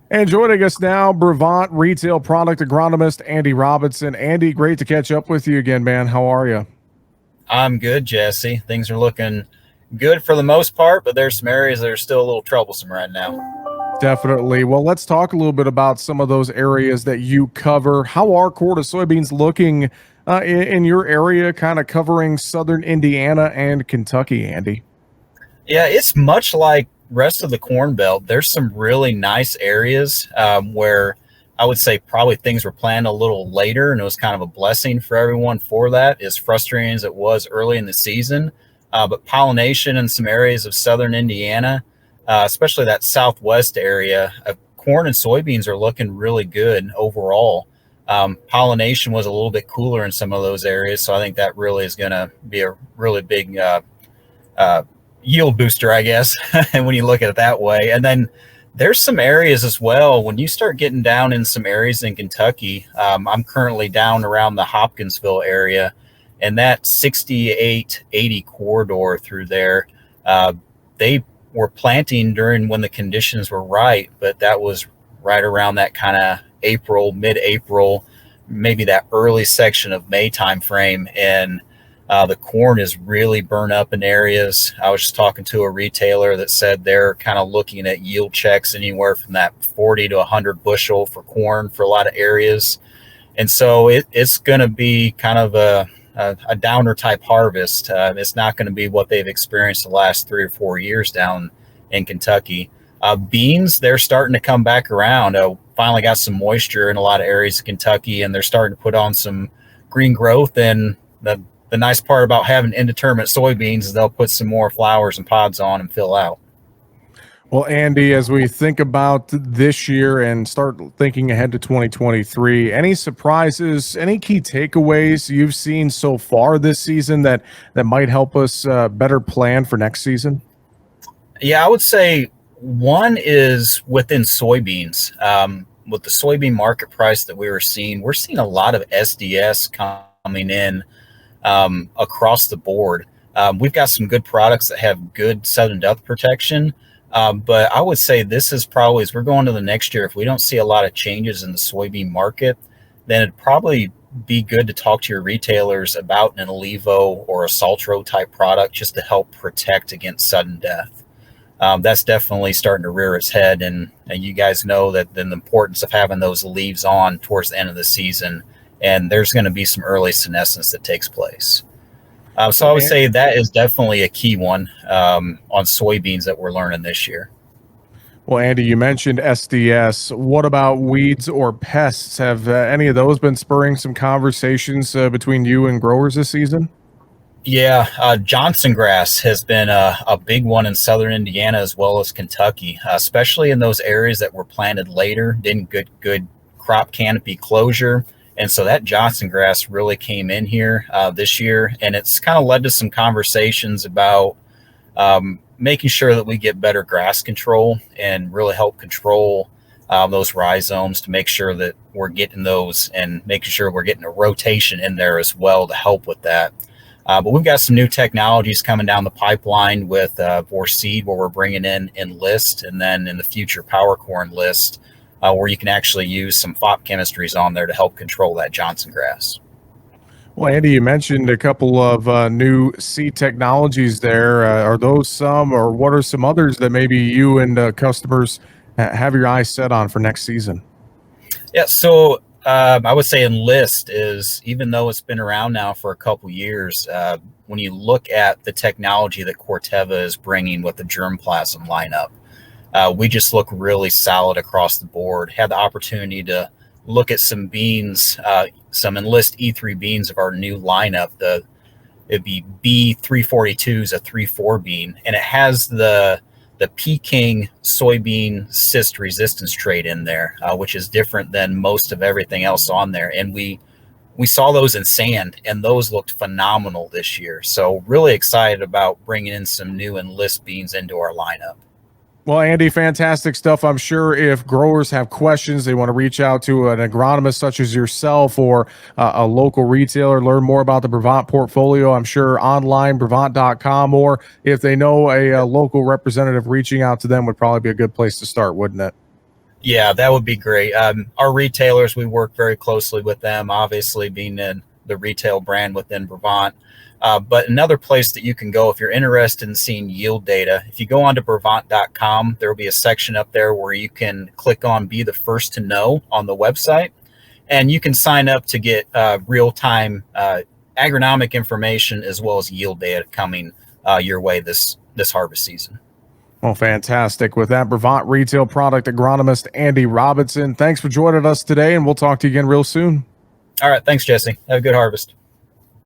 And joining us now, Brevant retail product agronomist Andy Robinson. Andy, great to catch up with you again, man. How are you? I'm good, Jesse. Things are looking good for the most part, but there's some areas that are still a little troublesome right now. Definitely. Well, let's talk a little bit about some of those areas that you cover. How are quarter soybeans looking in your area, kind of covering southern Indiana and Kentucky, Andy? Yeah, it's much like rest of the Corn Belt. There's some really nice areas where I would say probably things were planned a little later, and it was kind of a blessing for everyone for that. As frustrating as it was early in the season, but pollination in some areas of southern Indiana, especially that southwest area, corn and soybeans are looking really good overall. Pollination was a little bit cooler in some of those areas, so I think that really is going to be a really big uh, yield booster, I guess, and when you look at it that way. And then there's some areas as well. When you start getting down in some areas in Kentucky, I'm currently down around the Hopkinsville area, and that 6880 corridor through there, they were planting during when the conditions were right, but that was right around that kind of April, mid-April, maybe that early section of May timeframe, and the corn is really burnt up in areas. I was just talking to a retailer that said they're kind of looking at yield checks anywhere from that 40 to 100 bushel for corn for a lot of areas. And so it's going to be kind of a downer type harvest. It's not going to be what they've experienced the last 3 or 4 years down in Kentucky. Beans, they're starting to come back around. Finally got some moisture in a lot of areas of Kentucky, and they're starting to put on some green growth. And the nice part about having indeterminate soybeans is they'll put some more flowers and pods on and fill out. Well, Andy, as we think about this year and start thinking ahead to 2023, any surprises, any key takeaways you've seen so far this season that might help us better plan for next season? Yeah, I would say one is within soybeans. With the soybean market price that we're seeing a lot of SDS coming in across the board. We've got some good products that have good sudden death protection. But I would say this is probably, as we're going to the next year, if we don't see a lot of changes in the soybean market, then it'd probably be good to talk to your retailers about an Olivo or a Saltro type product just to help protect against sudden death. That's definitely starting to rear its head. And you guys know that then the importance of having those leaves on towards the end of the season. And there's going to be some early senescence that takes place. So Well, I would say that is definitely a key one on soybeans that we're learning this year. Well, Andy, you mentioned SDS. What about weeds or pests? Have any of those been spurring some conversations between you and growers this season? Yeah, Johnson grass has been a big one in southern Indiana as well as Kentucky, especially in those areas that were planted later, didn't get good crop canopy closure. And so that Johnson grass really came in here this year, and it's kind of led to some conversations about making sure that we get better grass control and really help control those rhizomes to make sure that we're getting those and making sure we're getting a rotation in there as well to help with that. But we've got some new technologies coming down the pipeline with Vorseed, where we're bringing in Enlist, and then in the future Power Corn List, where you can actually use some FOP chemistries on there to help control that Johnson grass. Well, Andy, you mentioned a couple of new seed technologies there. Are those some, or what are some others that maybe you and customers have your eyes set on for next season? Yeah, so I would say Enlist is, even though it's been around now for a couple years, when you look at the technology that Corteva is bringing with the germplasm lineup, we just look really solid across the board. Had the opportunity to look at some beans, some Enlist E3 beans of our new lineup. It'd be B342 is a 3-4 bean, and it has the Peking soybean cyst resistance trait in there, which is different than most of everything else on there. And we saw those in sand, and those looked phenomenal this year. So really excited about bringing in some new Enlist beans into our lineup. Well, Andy, fantastic stuff. I'm sure if growers have questions, they want to reach out to an agronomist such as yourself or a local retailer, learn more about the Brevant portfolio. I'm sure online, Brevant.com, or if they know a local representative, reaching out to them would probably be a good place to start, wouldn't it? Yeah, that would be great. Our retailers, we work very closely with them, obviously being in the retail brand within Brevant. But another place that you can go if you're interested in seeing yield data, if you go onto Brevant.com, there will be a section up there where you can click on Be the First to Know on the website, and you can sign up to get real-time agronomic information as well as yield data coming your way this harvest season. Well, fantastic. With that, Brevant retail product agronomist Andy Robinson, thanks for joining us today, and we'll talk to you again real soon. All right, thanks, Jesse. Have a good harvest.